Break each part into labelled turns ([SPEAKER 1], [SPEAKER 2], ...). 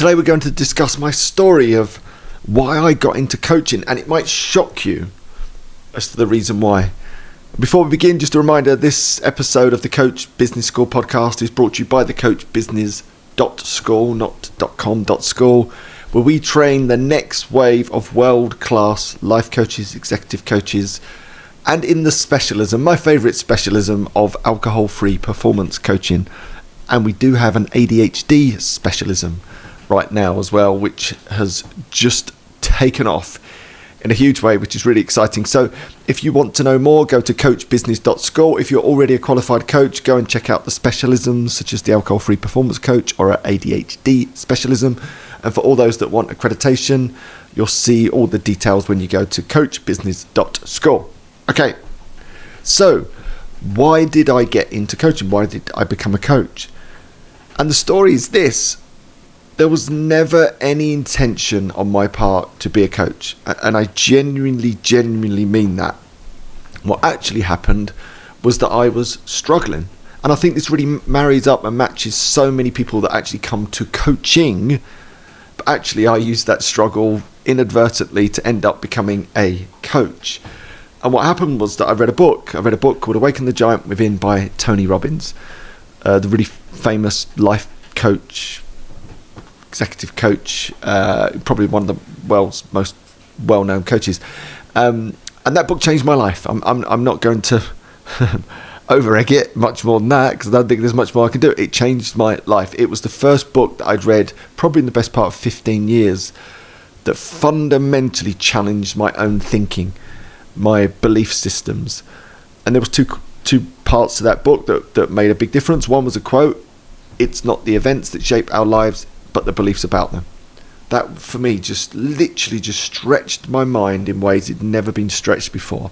[SPEAKER 1] Today we're going to discuss my story of why I got into coaching, and it might shock you as to the reason why. Before we begin, just a reminder, this episode of the Coach Business School podcast is brought to you by the coachbusiness.school, not .com.school, where we train the next wave of world-class life coaches, executive coaches, and in the specialism, my favourite specialism of alcohol-free performance coaching. And we do have an ADHD specialism right now as well, which has just taken off in a huge way, which is really exciting. So if you want to know more, go to coachbusiness.school. If you're already a qualified coach, go and check out the specialisms such as the alcohol-free performance coach or our ADHD specialism. And for all those that want accreditation, you'll see all the details when you go to coachbusiness.school. Okay, so why did I get into coaching? Why did I become a coach? And the story is this. There was never any intention on my part to be a coach. And I genuinely mean that. What actually happened was that I was struggling. And I think this really marries up and matches so many people that actually come to coaching. But actually, I used that struggle inadvertently to end up becoming a coach. And what happened was that I read a book. I read a book called Awaken the Giant Within by Tony Robbins, the really famous life coach, executive coach, probably one of the world's most well-known coaches. And that book changed my life. I'm not going to over-egg it much more than that, because I don't think there's much more I can do. It changed my life. It was the first book that I'd read, probably in the best part of 15 years, that fundamentally challenged my own thinking, my belief systems. And there was two parts to that book that made a big difference. One was a quote: "It's not the events that shape our lives, but the beliefs about them." That for me just literally just stretched my mind in ways it'd never been stretched before.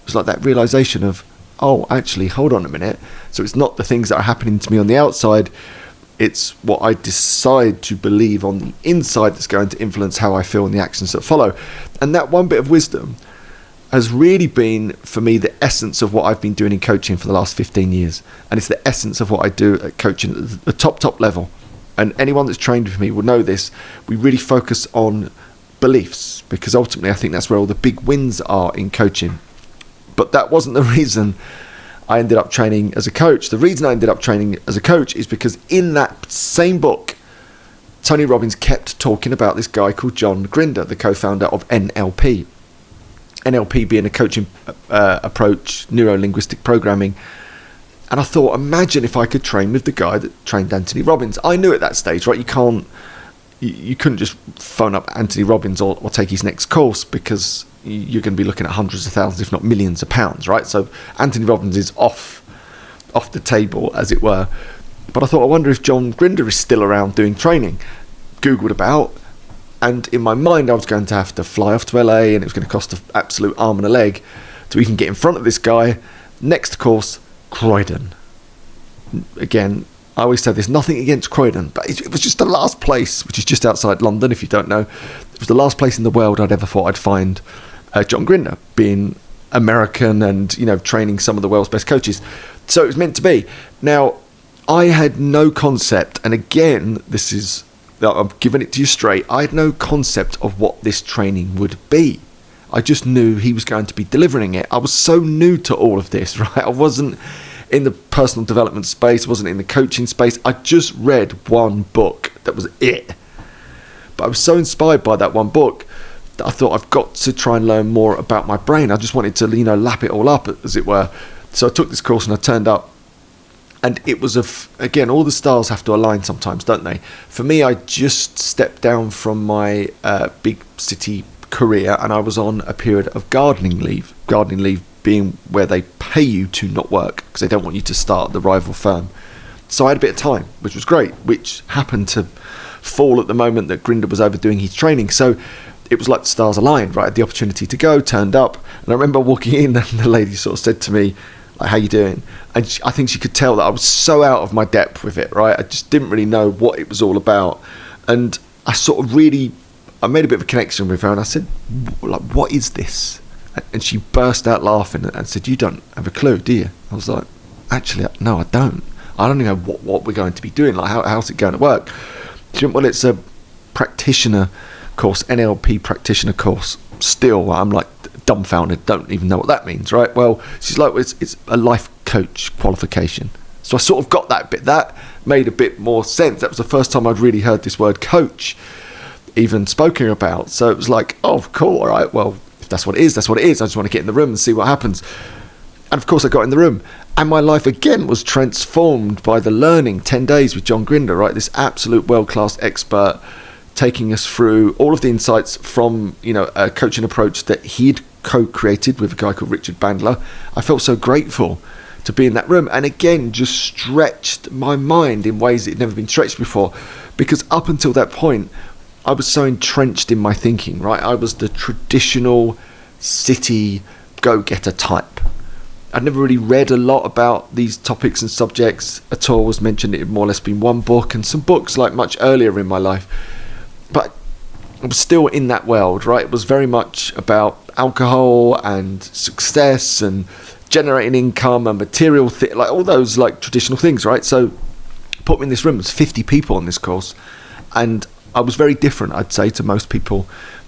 [SPEAKER 1] It was like that realization of, oh, actually, hold on a minute. So it's not the things that are happening to me on the outside, it's what I decide to believe on the inside that's going to influence how I feel and the actions that follow. And that one bit of wisdom has really been, for me, the essence of what I've been doing in coaching for the last 15 years. And it's the essence of what I do at coaching at the top level. And anyone that's trained with me will know this. We really focus on beliefs, because ultimately I think that's where all the big wins are in coaching. But that wasn't the reason I ended up training as a coach. The reason I ended up training as a coach is because in that same book, Tony Robbins kept talking about this guy called John Grinder, the co-founder of NLP. NLP being a coaching approach, neuro-linguistic programming. And I thought, imagine if I could train with the guy that trained Anthony Robbins. I knew at that stage, right, you couldn't just phone up Anthony Robbins or take his next course, because you're going to be looking at hundreds of thousands, if not millions of pounds, right? So Anthony Robbins is off the table, as it were. But I thought, I wonder if John Grinder is still around doing training. Googled about, and in my mind I was going to have to fly off to LA, and it was going to cost an absolute arm and a leg to even get in front of this guy. Next course, Croydon. Again, I always say there's nothing against Croydon, but it was just the last place, which is just outside London, if you don't know. It was the last place in the world I'd ever thought I'd find John Grinder, being American and, training some of the world's best coaches. So it was meant to be. Now, I had no concept, and again, I'm giving it to you straight, I had no concept of what this training would be. I just knew he was going to be delivering it. I was so new to all of this, right? I wasn't in the personal development space, wasn't in the coaching space. I just read one book. That was it. But I was so inspired by that one book that I thought, I've got to try and learn more about my brain. I just wanted to, lap it all up, as it were. So I took this course and I turned up. And it was, again, all the stars have to align sometimes, don't they? For me, I just stepped down from my big city career, and I was on a period of gardening leave. Gardening leave being where they pay you to not work, because they don't want you to start the rival firm. So I had a bit of time, which was great, which happened to fall at the moment that Grinder was overdoing his training. So it was like the stars aligned, right? I had the opportunity to go, turned up, and I remember walking in, and the lady sort of said to me, like, "How you doing?" And I think she could tell that I was so out of my depth with it, right? I just didn't really know what it was all about. And I made a bit of a connection with her, and I said, like, "What is this?" And she burst out laughing and said, "You don't have a clue, do you?" I was like, "Actually, no, I don't. I don't even know what we're going to be doing. Like, how's it going to work?" She went, "Well, it's a practitioner course, NLP practitioner course. Still, I'm like dumbfounded, don't even know what that means, right? Well, she's like, it's a life coach qualification. So I sort of got that bit. That made a bit more sense. That was the first time I'd really heard this word coach even spoken about. So it was like, oh, cool, all right, well, if that's what it is, that's what it is. I just want to get in the room and see what happens. And of course I got in the room, and my life again was transformed by the learning. 10 days with John Grinder, right? This absolute world-class expert taking us through all of the insights from, a coaching approach that he'd co-created with a guy called Richard Bandler. I felt so grateful to be in that room, and again just stretched my mind in ways that had never been stretched before, because up until that point I was so entrenched in my thinking, right? I was the traditional city go-getter type. I'd never really read a lot about these topics and subjects at all. Was mentioned it had more or less been one book and some books like much earlier in my life, but I was still in that world, right? It was very much about alcohol and success and generating income and material like all those like traditional things, right? So put me in this room. There's 50 people on this course, and I was very different, I'd say, to most people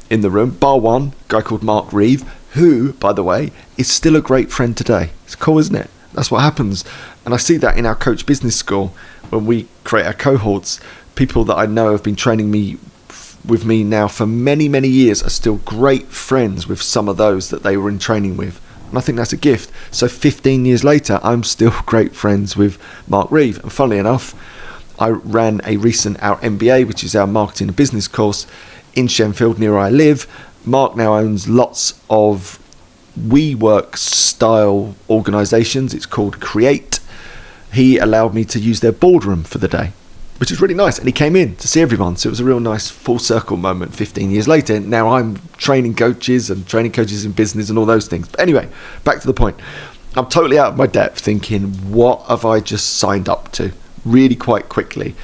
[SPEAKER 1] in the room, bar one guy called Mark Reeve, who, by the way, is still a great friend today. It's cool, isn't it? That's what happens. And I see that in our Coach Business School when we create our cohorts. People that I know have been training with me now for many, many years are still great friends with some of those that they were in training with. And I think that's a gift. So 15 years later, I'm still great friends with Mark Reeve. And funnily enough, I ran our MBA, which is our marketing and business course, in Shenfield, near where I live. Mark now owns lots of WeWork style organizations. It's called Create. He allowed me to use their boardroom for the day, which is really nice. And he came in to see everyone. So it was a real nice full circle moment 15 years later. Now I'm training coaches in business and all those things. But anyway, back to the point. I'm totally out of my depth thinking, what have I just signed up to? Really quite quickly.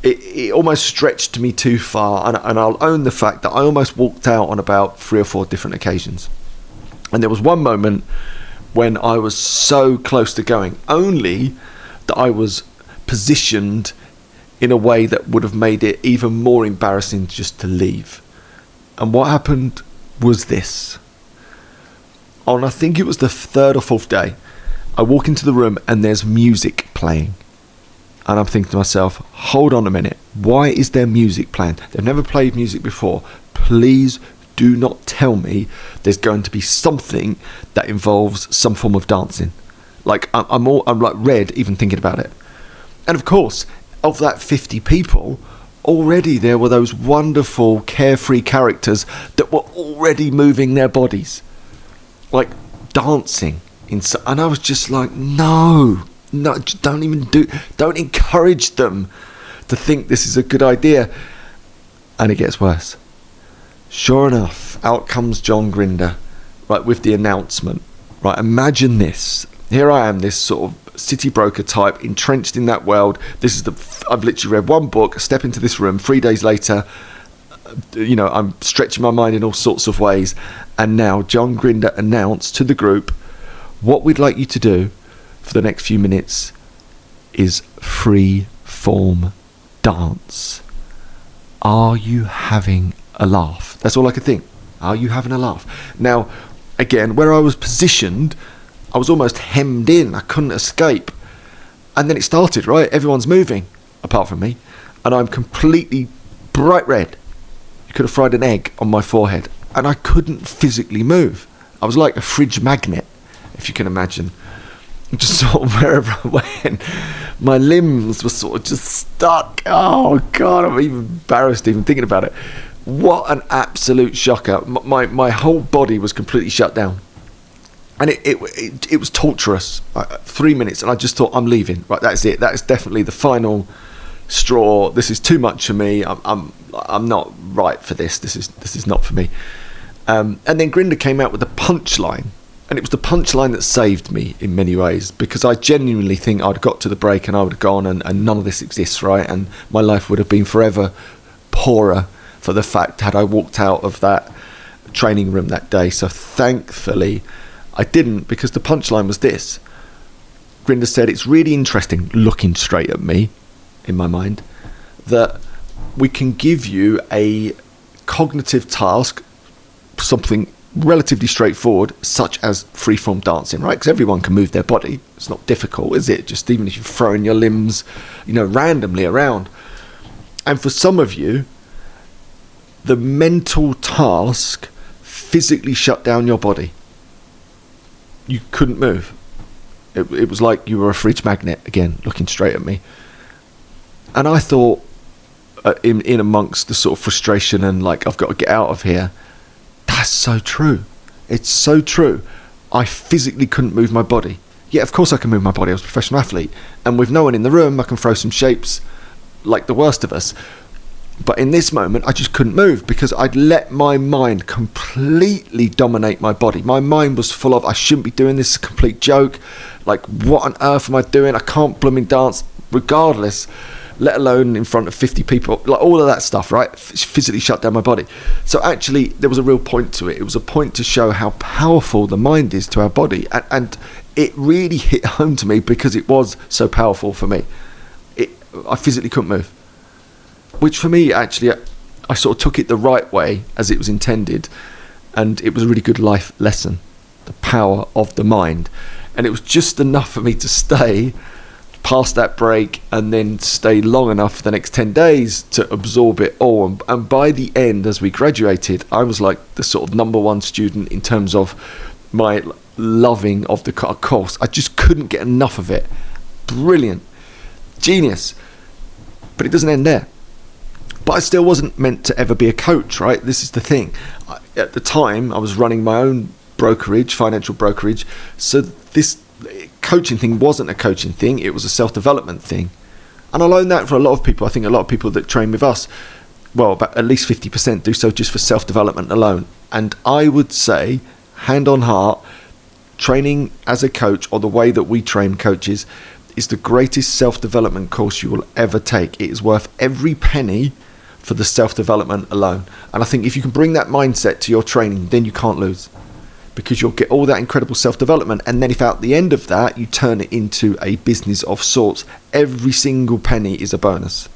[SPEAKER 1] It almost stretched me too far, and I'll own the fact that I almost walked out on about 3 or 4 different occasions. And there was one moment when I was so close to going, only that I was positioned in a way that would have made it even more embarrassing just to leave. And what happened was this. On, I think it was the 3rd or 4th day, I walk into the room and there's music playing. And I'm thinking to myself, hold on a minute, why is there music playing? They've never played music before. Please do not tell me there's going to be something that involves some form of dancing. Like I'm like red even thinking about it. And of course, of that 50 people, already there were those wonderful carefree characters that were already moving their bodies, like dancing. And I was just like, no, don't encourage them to think this is a good idea. And it gets worse. Sure enough, out comes John Grinder, right, with the announcement. Right, imagine this. Here I am, this sort of city broker type, entrenched in that world. I've literally read one book, step into this room, 3 days later, I'm stretching my mind in all sorts of ways. And now John Grinder announced to the group, what we'd like you to do for the next few minutes is free form dance. Are you having a laugh? That's all I could think. Are you having a laugh? Now, again, where I was positioned, I was almost hemmed in. I couldn't escape. And then it started, right? Everyone's moving, apart from me. And I'm completely bright red. You could have fried an egg on my forehead. And I couldn't physically move. I was like a fridge magnet, if you can imagine. Just sort of wherever I went, my limbs were sort of just stuck. Oh God, I'm even embarrassed even thinking about it. What an absolute shocker. My whole body was completely shut down. And it was torturous. 3 minutes, and I just thought, I'm leaving. Right, that's it. That is definitely the final straw. This is too much for me. I'm not right for this. This is not for me. And then Grinder came out with a punchline. And it was the punchline that saved me in many ways, because I genuinely think I'd got to the break and I would have gone and none of this exists, right? And my life would have been forever poorer for the fact had I walked out of that training room that day. So thankfully I didn't, because the punchline was this. Grinder said, it's really interesting, looking straight at me in my mind, that we can give you a cognitive task, something relatively straightforward, such as freeform dancing, right? Because everyone can move their body. It's not difficult, is it? Just even if you're throwing your limbs, randomly around. And for some of you, the mental task physically shut down your body. You couldn't move. It was like you were a fridge magnet, again, looking straight at me. And I thought, in amongst the sort of frustration and like, I've got to get out of here, that's so true. It's so true. I physically couldn't move my body. Yeah, of course I can move my body. I was a professional athlete. And with no one in the room, I can throw some shapes like the worst of us. But in this moment, I just couldn't move because I'd let my mind completely dominate my body. My mind was full of, I shouldn't be doing this, it's a complete joke. Like, what on earth am I doing? I can't blooming dance regardless, let alone in front of 50 people. Like, all of that stuff, right? Physically shut down my body. So actually, there was a real point to it. It was a point to show how powerful the mind is to our body. And it really hit home to me because it was so powerful for me. I physically couldn't move. Which for me, actually, I sort of took it the right way as it was intended. And it was a really good life lesson. The power of the mind. And it was just enough for me to stay past that break and then stay long enough for the next 10 days to absorb it all. And by the end, as we graduated, I was like the sort of number one student in terms of my loving of the course. I just couldn't get enough of it. Brilliant. Genius. But it doesn't end there. But I still wasn't meant to ever be a coach, right? This is the thing. At the time, I was running my own brokerage, financial brokerage. So this coaching thing wasn't a coaching thing. It was a self-development thing. And I learned that for a lot of people. I think a lot of people that train with us, well, about at least 50% do so just for self-development alone. And I would say, hand on heart, training as a coach, or the way that we train coaches, is the greatest self-development course you will ever take. It is worth every penny for the self-development alone. And I think if you can bring that mindset to your training, then you can't lose, because you'll get all that incredible self-development. And then if at the end of that you turn it into a business of sorts, every single penny is a bonus.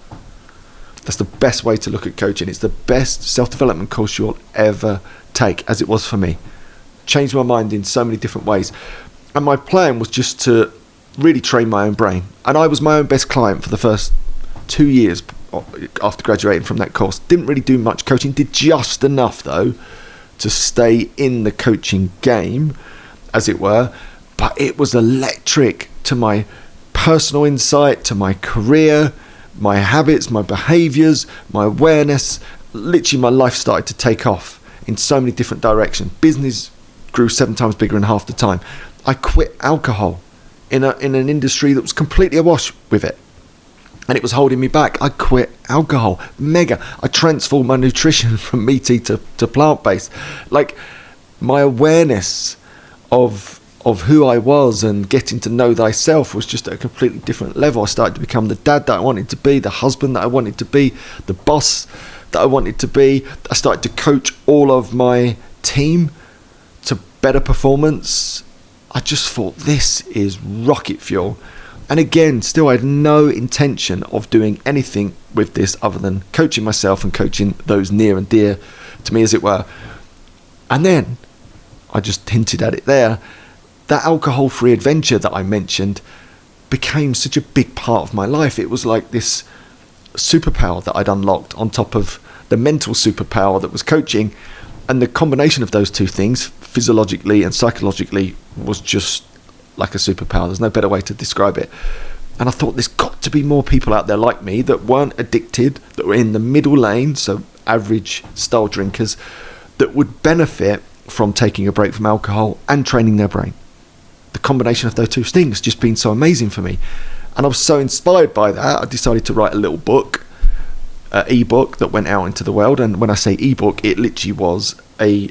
[SPEAKER 1] That's the best way to look at coaching. It's the best self-development course you'll ever take, as it was for me. Changed my mind in so many different ways. And my plan was just to really train my own brain. And I was my own best client for the first 2 years after graduating from that course. Didn't really do much coaching, did just enough though to stay in the coaching game, as it were. But it was electric to my personal insight, to my career, my habits, my behaviors, my awareness. Literally my life started to take off in so many different directions. Business grew 7 times bigger in half the time. I quit alcohol in an industry that was completely awash with it, and it was holding me back. I quit alcohol. Mega. I transformed my nutrition from meaty to plant-based. Like, my awareness of who I was and getting to know thyself was just at a completely different level. I started to become the dad that I wanted to be, the husband that I wanted to be, the boss that I wanted to be. I started to coach all of my team to better performance. I just thought, this is rocket fuel. And again, still I had no intention of doing anything with this other than coaching myself and coaching those near and dear to me, as it were. And then, I just hinted at it there, that alcohol-free adventure that I mentioned became such a big part of my life. It was like this superpower that I'd unlocked on top of the mental superpower that was coaching. And the combination of those two things, physiologically and psychologically, was just like a superpower. There's no better way to describe it. And I thought, there's got to be more people out there like me that weren't addicted, that were in the middle lane, so average style drinkers, that would benefit from taking a break from alcohol and training their brain. The combination of those two things just been so amazing for me. And I was so inspired by that, I decided to write a little book, ebook that went out into the world. And when I say ebook, it literally was a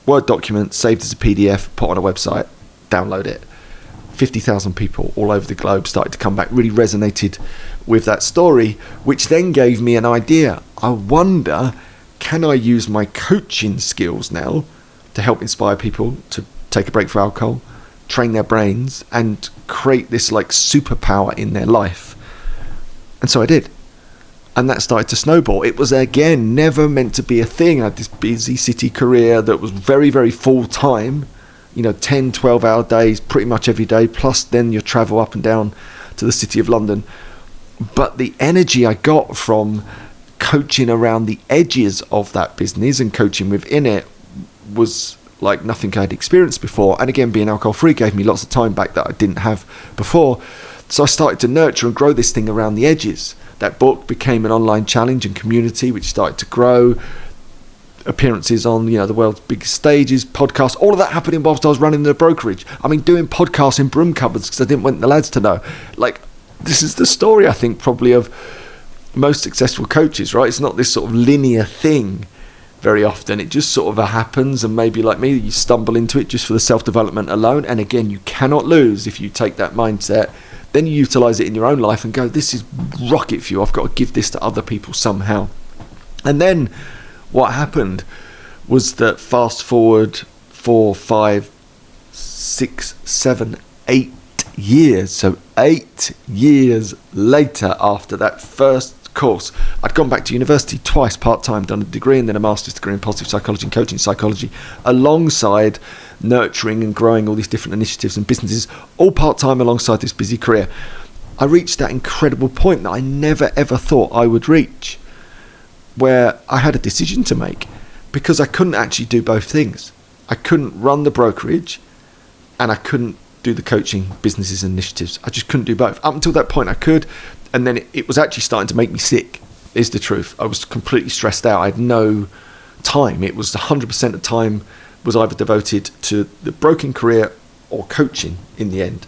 [SPEAKER 1] Word document saved as a PDF, put on a website, download it. 50,000 people all over the globe started to come back, really resonated with that story, which then gave me an idea. I wonder, can I use my coaching skills now to help inspire people to take a break from alcohol, train their brains, and create this like superpower in their life? And so I did. And that started to snowball. It was, again, never meant to be a thing. I had this busy city career that was very, very full-time, 10, 12-hour days, pretty much every day, plus then your travel up and down to the City of London. But the energy I got from coaching around the edges of that business and coaching within it was like nothing I'd experienced before. And again, being alcohol-free gave me lots of time back that I didn't have before. So I started to nurture and grow this thing around the edges. That book became an online challenge and community which started to grow. Appearances on the world's biggest stages, podcasts, all of that happening whilst I was running the brokerage. I mean, doing podcasts in broom cupboards because I didn't want the lads to know. Like, this is the story, I think, probably of most successful coaches, right? It's not this sort of linear thing very often. It just sort of happens, and maybe like me, you stumble into it just for the self-development alone. And again, you cannot lose if you take that mindset. Then you utilize it in your own life and go, this is rocket fuel. I've got to give this to other people somehow. And then what happened was that fast forward 4, 5, 6, 7, 8 years. So 8 years later, after that first course, I'd gone back to university twice part-time, done a degree and then a master's degree in positive psychology and coaching psychology, alongside nurturing and growing all these different initiatives and businesses, all part-time alongside this busy career. I reached that incredible point that I never ever thought I would reach, where I had a decision to make, because I couldn't actually do both things. I couldn't run the brokerage and I couldn't do the coaching businesses and initiatives. I just couldn't do both. Up until that point I could, and then it was actually starting to make me sick, is the truth. I was completely stressed out. I had no time. It was 100% of time was either devoted to the broking career or coaching in the end.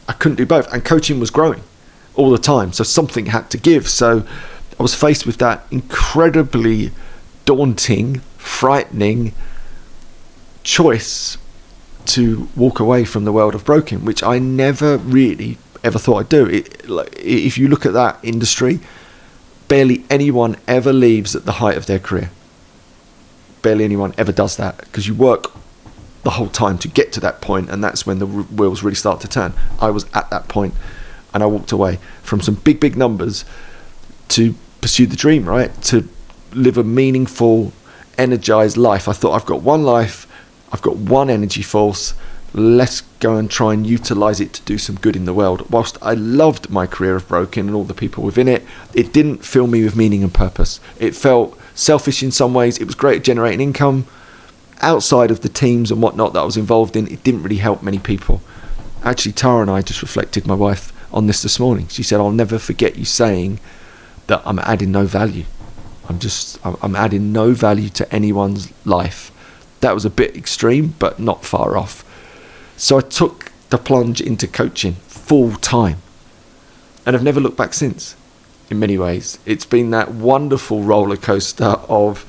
[SPEAKER 1] I couldn't do both, and coaching was growing all the time, so something had to give. So I was faced with that incredibly daunting, frightening choice to walk away from the world of broking, which I never really ever thought I'd do. If you look at that industry, barely anyone ever leaves at the height of their career. Barely anyone ever does that, because you work the whole time to get to that point, and that's when the wheels really start to turn. I was at that point, and I walked away from some big numbers to pursue the dream, right? To live a meaningful, energized life. I thought, I've got one life, I've got one energy force, let's go and try and utilize it to do some good in the world. Whilst I loved my career of broking and all the people within it, it didn't fill me with meaning and purpose. It felt selfish in some ways. It was great at generating income. Outside of the teams and whatnot that I was involved in, it didn't really help many people. Actually, Tara and I just reflected, my wife, on this morning. She said, I'll never forget you saying that I'm adding no value. I'm adding no value to anyone's life. That was a bit extreme, but not far off. So I took the plunge into coaching full time, and I've never looked back since. In many ways, it's been that wonderful roller coaster of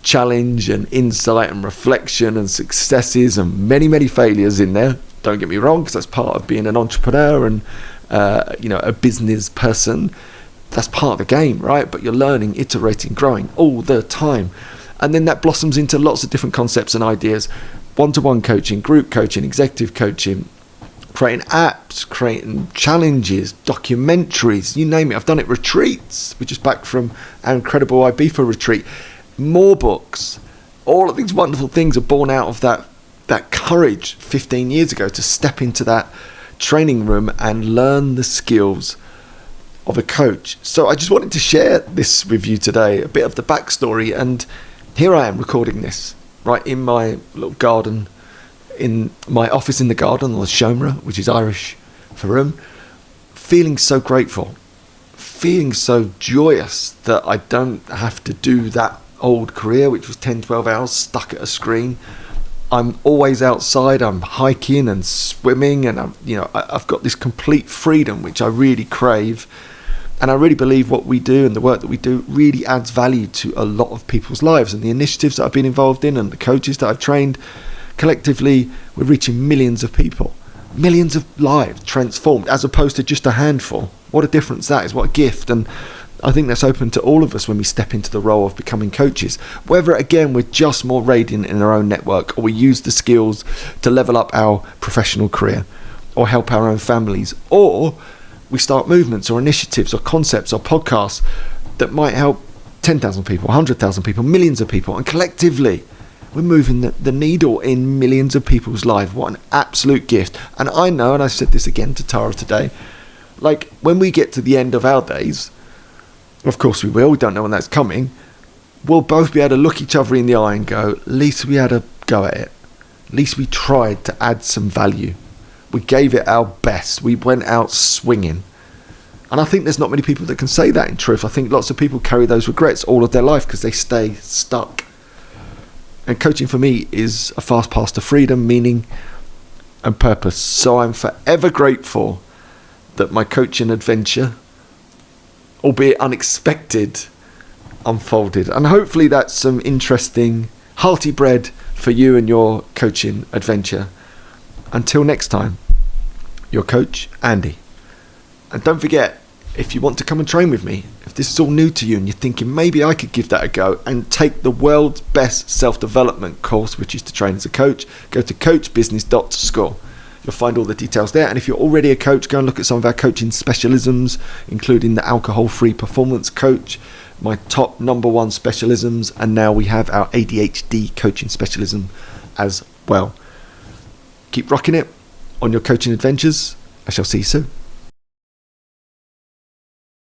[SPEAKER 1] challenge and insight and reflection and successes and many failures in there. Don't get me wrong, because that's part of being an entrepreneur and a business person. That's part of the game, right? But you're learning, iterating, growing all the time. And then that blossoms into lots of different concepts and ideas. One-to-one coaching, group coaching, executive coaching, creating apps, creating challenges, documentaries, you name it. I've done it, retreats. We're just back from our incredible Ibiza retreat. More books. All of these wonderful things are born out of that courage 15 years ago to step into that training room and learn the skills of a coach. So I just wanted to share this with you today, a bit of the backstory. And here I am recording this right in my little garden, in my office in the garden, or the Shomra, which is Irish for room, feeling so grateful, feeling so joyous that I don't have to do that old career, which was 10, 12 hours stuck at a screen. I'm always outside, I'm hiking and swimming, and I've got this complete freedom, which I really crave. And I really believe what we do and the work that we do really adds value to a lot of people's lives. And the initiatives that I've been involved in and the coaches that I've trained, collectively, we're reaching millions of people. Millions of lives transformed, as opposed to just a handful. What a difference that is, what a gift. And I think that's open to all of us when we step into the role of becoming coaches. Whether, again, we're just more radiant in our own network, or we use the skills to level up our professional career, or help our own families, or we start movements or initiatives or concepts or podcasts that might help 10,000 people, 100,000 people, millions of people, and collectively we're moving the needle in millions of people's lives. What an absolute gift. And I know, and I said this again to Tara today, like when we get to the end of our days, of course we will, we don't know when that's coming, we'll both be able to look each other in the eye and go, at least we had a go at it. At least we tried to add some value. We gave it our best. We went out swinging. And I think there's not many people that can say that in truth. I think lots of people carry those regrets all of their life because they stay stuck. And coaching for me is a fast path to freedom, meaning and purpose. So I'm forever grateful that my coaching adventure, albeit unexpected, unfolded. And hopefully that's some interesting hearty bread for you and your coaching adventure. Until next time, your coach, Andy. And don't forget, if you want to come and train with me, if this is all new to you and you're thinking maybe I could give that a go and take the world's best self-development course, which is to train as a coach, go to coachbusiness.school. You'll find all the details there. And if you're already a coach, go and look at some of our coaching specialisms, including the alcohol-free performance coach, my top #1 specialisms, and now we have our ADHD coaching specialism as well. Keep rocking it on your coaching adventures. I shall see you soon.